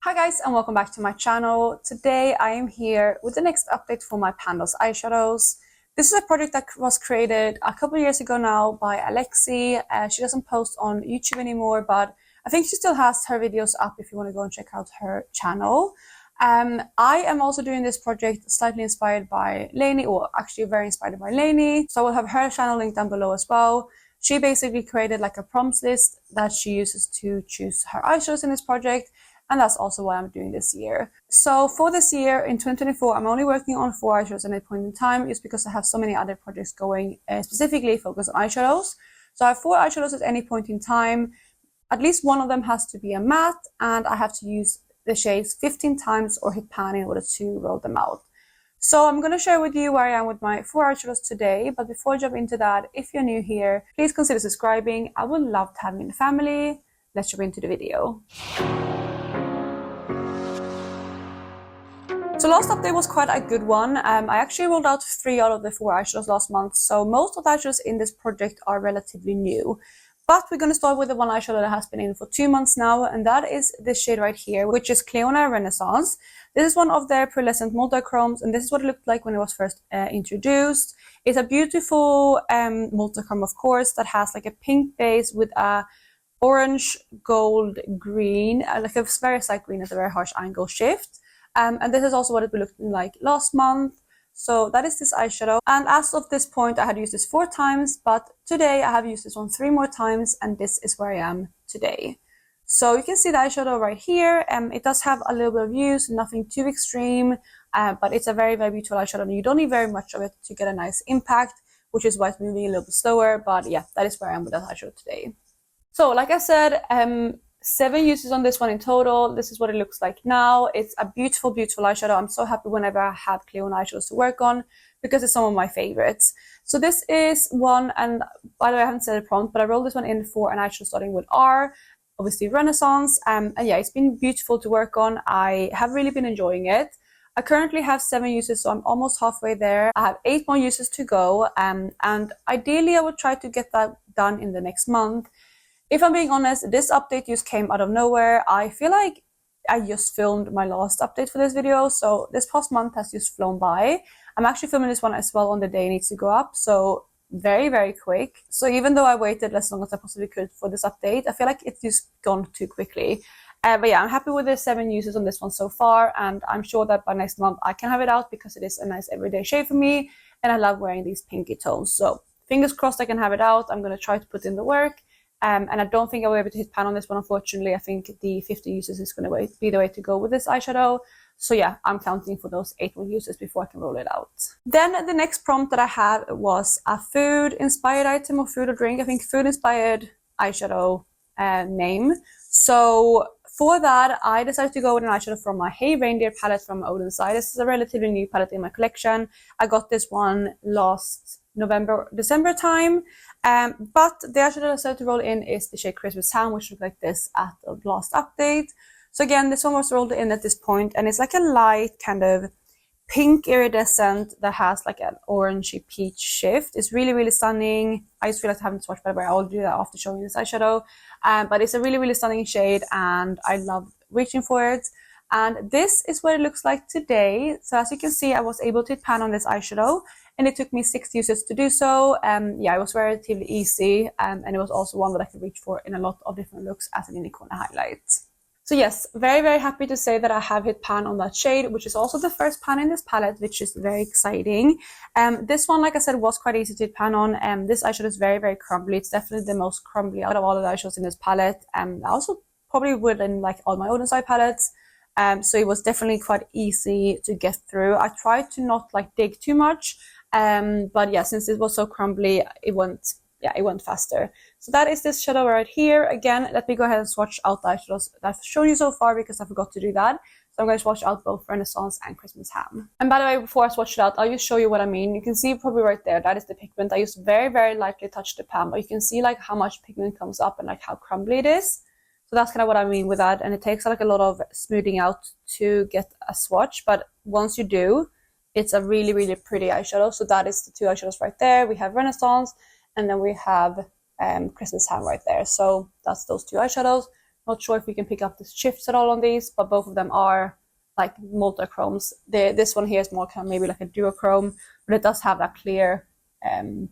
Hi guys, and welcome back to my channel. Today I am here with the next update for my Pan Those Eyeshadows. This is a project that was created a couple of years ago now by Alexi. She doesn't post on YouTube anymore, but I think she still has her videos up if you want to go and check out her channel. I am also doing this project slightly inspired by Laney, or actually very inspired by Laney. So I will have her channel linked down below as well. She basically created like a prompts list that she uses to choose her eyeshadows in this project. And that's also what I'm doing this year. So for this year, in 2024, I'm only working on 4 eyeshadows at a point in time, just because I have so many other projects going, specifically focused on eyeshadows. So I have 4 eyeshadows at any point in time. At least one of them has to be a matte, and I have to use the shades 15 times or hit pan in order to roll them out. So I'm going to share with you where I am with my 4 eyeshadows today. But before I jump into that, if you're new here, please consider subscribing. I would love to have you in the family. Let's jump into the video. So last update was quite a good one. I actually rolled out 3 out of the 4 eyeshadows last month, so most of the eyeshadows in this project are relatively new. But we're going to start with the one eyeshadow that has been in for 2 months now, and that is this shade right here, which is Cleona Renaissance. This is one of their pearlescent multichromes, and this is what it looked like when it was first introduced. It's a beautiful multichrome, of course, that has like a pink base with a orange, gold, green, like a very slight green at a very harsh angle shift. And this is also what it looked like last month. So that is this eyeshadow. And as of this point, I had used this 4 times, but today I have used this one 3 more times, and this is where I am today. So you can see the eyeshadow right here. It does have a little bit of use, nothing too extreme, but it's a very, very beautiful eyeshadow, and you don't need very much of it to get a nice impact, which is why it's moving a little bit slower. But yeah, that is where I am with that eyeshadow today. So like I said, 7 uses on this one in total. This is what it looks like now. It's a beautiful, beautiful eyeshadow. I'm so happy whenever I have Cleona eyeshadows to work on, because it's some of my favorites. So this is one, and by the way, I haven't said a prompt, but I rolled this one in for an eyeshadow starting with R, obviously Renaissance. And yeah, it's been beautiful to work on. I have really been enjoying it. I currently have 7 uses, so I'm almost halfway there. I have 8 more uses to go, and ideally I would try to get that done in the next month. If I'm being honest, this update just came out of nowhere. I feel like I just filmed my last update for this video, so this past month has just flown by. I'm actually filming this one as well on the day it needs to go up, so very, very quick. So even though I waited as long as I possibly could for this update, I feel like it's just gone too quickly. But yeah, I'm happy with the 7 uses on this one so far, and I'm sure that by next month I can have it out, because it is a nice everyday shade for me, and I love wearing these pinky tones. So fingers crossed I can have it out. I'm going to try to put in the work. And I don't think I will be able to hit pan on this one, unfortunately. I think the 50 uses is going to be the way to go with this eyeshadow. So yeah, I'm counting for those 8 more uses before I can roll it out. Then the next prompt that I had was a food-inspired item or food or drink. I think food-inspired eyeshadow name. So for that, I decided to go with an eyeshadow from my Hey Reindeer palette from Odin's Side. This is a relatively new palette in my collection. I got this one last December time. But the eyeshadow I decided to roll in is the shade Christmas Ham, which looked like this at the last update. So again, this one was rolled in at this point, and it's like a light kind of pink iridescent that has like an orangey peach shift. It's really, really stunning. I just feel like I haven't swatched, by the way. I'll do that after showing you this eyeshadow. But it's a really, really stunning shade, and I love reaching for it. And this is what it looks like today. So as you can see, I was able to hit pan on this eyeshadow, and it took me 6 uses to do so. Yeah, it was relatively easy, and it was also one that I could reach for in a lot of different looks as an unicorn highlight. So yes, very, very happy to say that I have hit pan on that shade, which is also the first pan in this palette, which is very exciting. This one, like I said, was quite easy to hit pan on. This eyeshadow is very, very crumbly. It's definitely the most crumbly out of all of the eyeshadows in this palette. I also probably would in like all my Odin's Side palettes. So it was definitely quite easy to get through. I tried to not like dig too much. But yeah, since it was so crumbly, it went faster. So that is this shadow right here. Again, let me go ahead and swatch out the eyeshadows that I've shown you so far, because I forgot to do that. So I'm going to swatch out both Renaissance and Christmas Ham. And by the way, before I swatch it out, I'll just show you what I mean. You can see probably right there, that is the pigment. I just very, very lightly touched the pan, but you can see like how much pigment comes up and like how crumbly it is. So that's kind of what I mean with that. And it takes like a lot of smoothing out to get a swatch. But once you do, it's a really, really pretty eyeshadow. So that is the 2 eyeshadows right there. We have Renaissance, and then we have Christmas Ham right there. So that's those 2 eyeshadows. Not sure if we can pick up the shifts at all on these, but both of them are like multi-chromes. This one here is more kind of maybe like a duochrome, but it does have that clear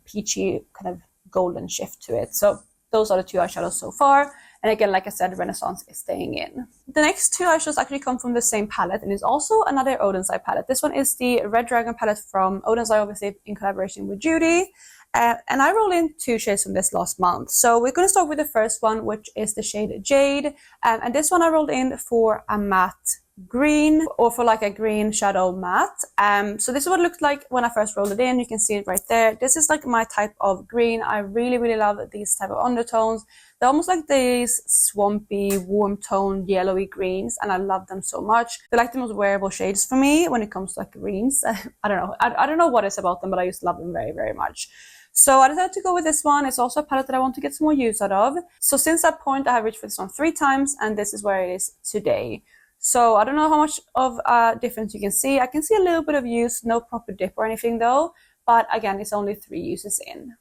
peachy kind of golden shift to it. So those are the 2 eyeshadows so far. And again, like I said, Renaissance is staying in. The next 2 eyeshadows actually come from the same palette, and is also another Odin's Eye palette. This one is the Red Dragon palette from Odin's Eye, obviously in collaboration with Judy. And I rolled in 2 shades from this last month. So we're going to start with the first one, which is the shade Jade. And this one I rolled in for a matte green, or for like a green shadow matte. So this is what it looked like when I first rolled it in. You can see it right there. This is like my type of green. I really love these type of undertones. They're almost like these swampy, warm toned, yellowy greens, and I love them so much. They're like the most wearable shades for me when it comes to like greens. I don't know. I don't know what it's about them, but I just love them very much. So I decided to go with this one. It's also a palette that I want to get some more use out of. So since that point, I have reached for this one 3 times, and this is where it is today. So I don't know how much of a difference you can see. I can see a little bit of use, no proper dip or anything though. But again, it's only 3 uses in.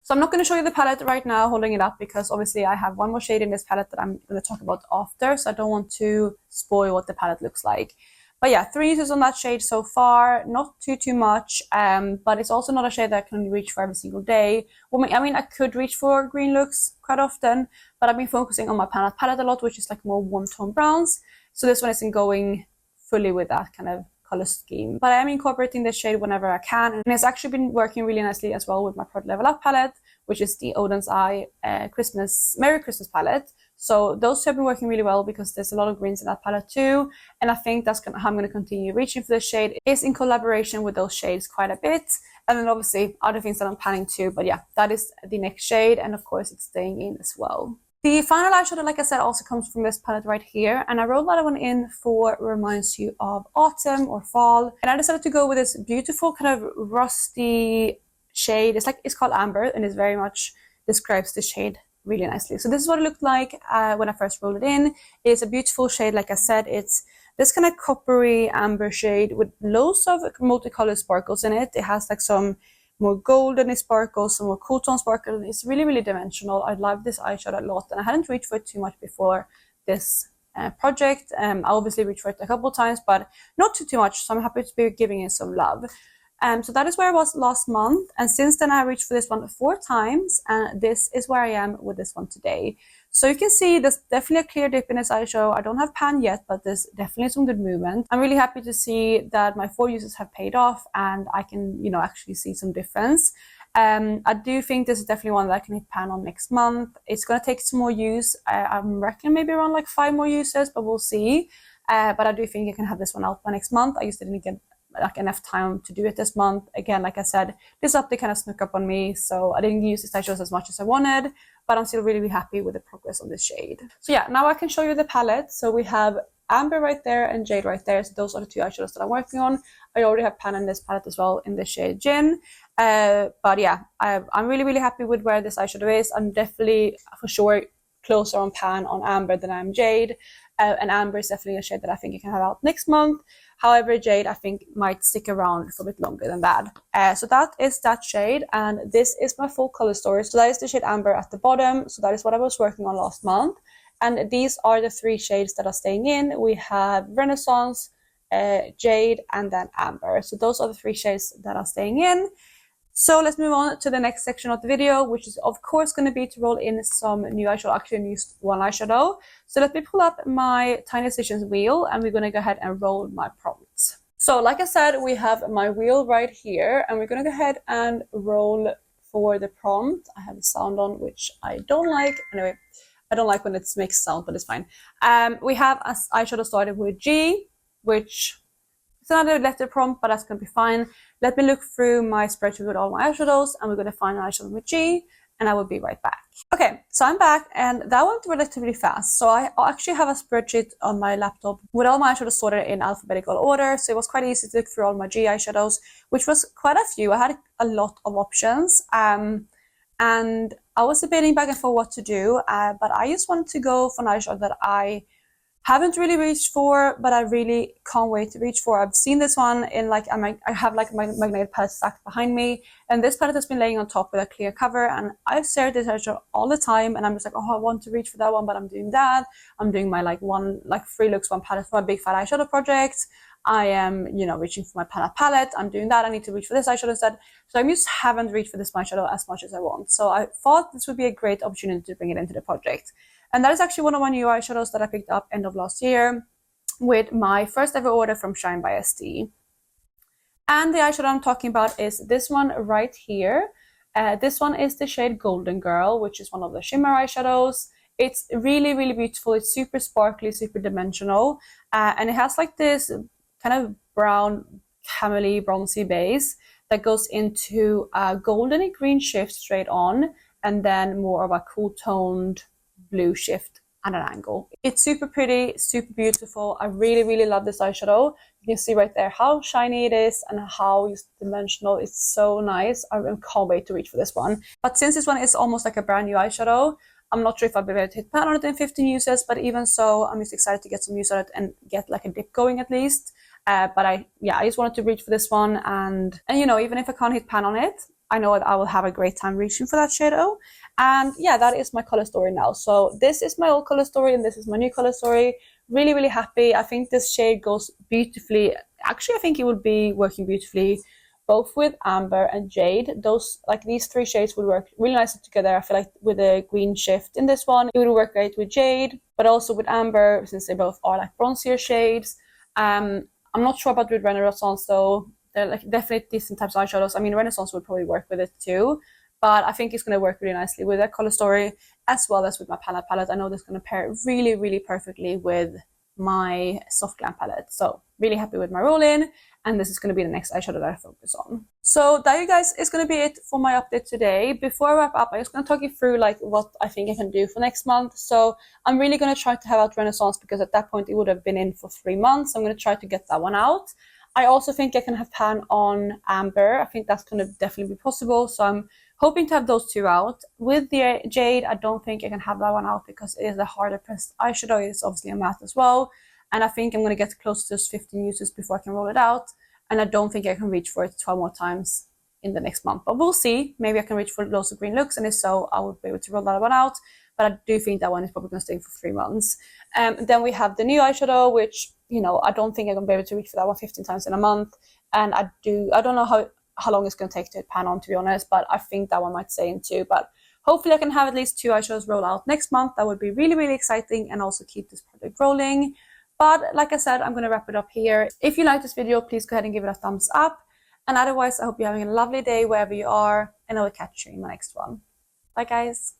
So I'm not going to show you the palette right now, holding it up, because obviously I have one more shade in this palette that I'm going to talk about after. So I don't want to spoil what the palette looks like. But yeah, 3 uses on that shade so far, not too much, but it's also not a shade that I can reach for every single day. I mean, I could reach for green looks quite often, but I've been focusing on my palette a lot, which is like more warm tone browns. So this one isn't going fully with that kind of color scheme. But I am incorporating this shade whenever I can, and it's actually been working really nicely as well with my Product Level Up palette, which is the Odin's Eye Merry Christmas palette. So those 2 have been working really well because there's a lot of greens in that palette too. And I think that's how I'm going to continue reaching for this shade, is in collaboration with those shades quite a bit. And then obviously other things that I'm planning too. But yeah, that is the next shade. And of course it's staying in as well. The final eyeshadow, like I said, also comes from this palette right here. And I rolled that one in for reminds you of autumn or fall. And I decided to go with this beautiful kind of rusty shade. It's called Amber, and it very much describes the shade really nicely. So this is what it looked like when I first rolled it in. It's a beautiful shade. Like I said, it's this kind of coppery amber shade with loads of multicolored sparkles in it. It has like some more golden sparkles, some more cool tone sparkles. It's really dimensional. I love this eyeshadow a lot, and I hadn't reached for it too much before this project. I obviously reached for it a couple of times, but not too much, so I'm happy to be giving it some love. So that is where I was last month, and since then I reached for this one 4 times, and this is where I am with this one today. So you can see there's definitely a clear dip in this eyeshadow. I don't have pan yet, but there's definitely some good movement. I'm really happy to see that my 4 uses have paid off, and I can, actually see some difference. I do think this is definitely one that I can hit pan on next month. It's going to take some more use. I'm reckoning maybe around like 5 more uses, but we'll see. But I do think I can have this one out by next month. I just didn't get like enough time to do it this month. Again, like I said, this update kind of snuck up on me, so I didn't use these eyeshadows as much as I wanted, but I'm still really happy with the progress on this shade. So yeah, now I can show you the palette. So we have Amber right there and Jade right there. So those are the 2 eyeshadows that I'm working on. I already have pan in this palette as well in the shade Gin. But yeah, I'm really happy with where this eyeshadow is. I'm definitely for sure closer on pan on Amber than I am Jade. And Amber is definitely a shade that I think you can have out next month. However, Jade, I think, might stick around for a bit longer than that. So that is that shade, and this is my full color story. So that is the shade Amber at the bottom. So that is what I was working on last month. And these are the 3 shades that are staying in. We have Renaissance, Jade, and then Amber. So those are the 3 shades that are staying in. So let's move on to the next section of the video, which is of course going to be to roll in some new eyeshadow. Actually, I used 1 eyeshadow. So let me pull up my Tiny Decisions wheel, and we're going to go ahead and roll my prompts. So like I said, we have my wheel right here, and we're going to go ahead and roll for the prompt. I have the sound on, which I don't like. Anyway, I don't like when it makes sound, but it's fine. We have an eyeshadow started with G, which it's another letter prompt, but that's going to be fine. Let me look through my spreadsheet with all my eyeshadows, and we're going to find an eyeshadow with G, and I will be right back. Okay, so I'm back, and that went relatively fast. So I actually have a spreadsheet on my laptop with all my eyeshadows sorted in alphabetical order. So it was quite easy to look through all my G eyeshadows, which was quite a few. I had a lot of options, and I was debating back and forth what to do, but I just wanted to go for an eyeshadow that I haven't really reached for, but I really can't wait to reach for. I've seen this one in like, I have like my magnetic palette stacked behind me, and this palette has been laying on top with a clear cover, and I stare at this eyeshadow all the time, and I'm just like, oh, I want to reach for that one, but I'm doing that. I'm doing my like 3 looks, 1 palette for my big fat eyeshadow project. I am, you know, reaching for my palette. I'm doing that. I need to reach for this eyeshadow instead. So I just haven't reached for this eyeshadow as much as I want. So I thought this would be a great opportunity to bring it into the project. And that is actually one of my new eyeshadows that I picked up end of last year with my first ever order from Shine by SD. And the eyeshadow I'm talking about is this one right here. This one is the shade Golden Girl, which is one of the shimmer eyeshadows. It's really, really beautiful. It's super sparkly, super dimensional. And it has like this kind of brown, camely, bronzy base that goes into a goldeny green shift straight on, and then more of a cool toned blue shift at an angle. It's super pretty, super beautiful. I really, really love this eyeshadow. You can see right there how shiny it is and how dimensional. It's so nice. I can't wait to reach for this one. But since this one is almost like a brand new eyeshadow, I'm not sure if I'll be able to hit pan on it in 15 uses, but even so, I'm just excited to get some use on it and get like a dip going at least. But I just wanted to reach for this one, and you know, even if I can't hit pan on it, I know that I will have a great time reaching for that shadow. And yeah, that is my color story now. So this is my old color story and this is my new color story. Really, really happy. I think this shade goes beautifully. Actually, I think it would be working beautifully both with Amber and Jade. Those, like these 3 shades would work really nicely together. I feel like with a green shift in this one, it would work great with Jade, but also with Amber, since they both are like bronzier shades. I'm not sure about with Renaissance though. They're like definitely decent types of eyeshadows. I mean, Renaissance would probably work with it too, but I think it's going to work really nicely with that color story as well as with my palette. I know this is going to pair really, really perfectly with my soft glam palette. So really happy with my roll-in, and this is going to be the next eyeshadow that I focus on. So that, you guys, is going to be it for my update today. Before I wrap up, I'm just going to talk you through like what I think I can do for next month. So I'm really going to try to have out Renaissance because at that point it would have been in for 3 months. I'm going to try to get that one out. I also think I can have pan on Amber. I think that's going to definitely be possible. So I'm hoping to have those 2 out. With the Jade, I don't think I can have that one out because it is a harder pressed eyeshadow. It's obviously a matte as well. And I think I'm going to get close to those 15 uses before I can roll it out. And I don't think I can reach for it 12 more times in the next month. But we'll see. Maybe I can reach for loads of green looks. And if so, I will be able to roll that one out. But I do think that one is probably going to stay for 3 months. Then we have the new eyeshadow, which, you know, I don't think I'm going to be able to reach for that one 15 times in a month. And I don't know how long it's going to take to hit pan on, to be honest. But I think that one might stay in 2. But hopefully I can have at least 2 eyeshadows roll out next month. That would be really, really exciting and also keep this project rolling. But like I said, I'm going to wrap it up here. If you like this video, please go ahead and give it a thumbs up. And otherwise, I hope you're having a lovely day wherever you are. And I will catch you in my next one. Bye, guys.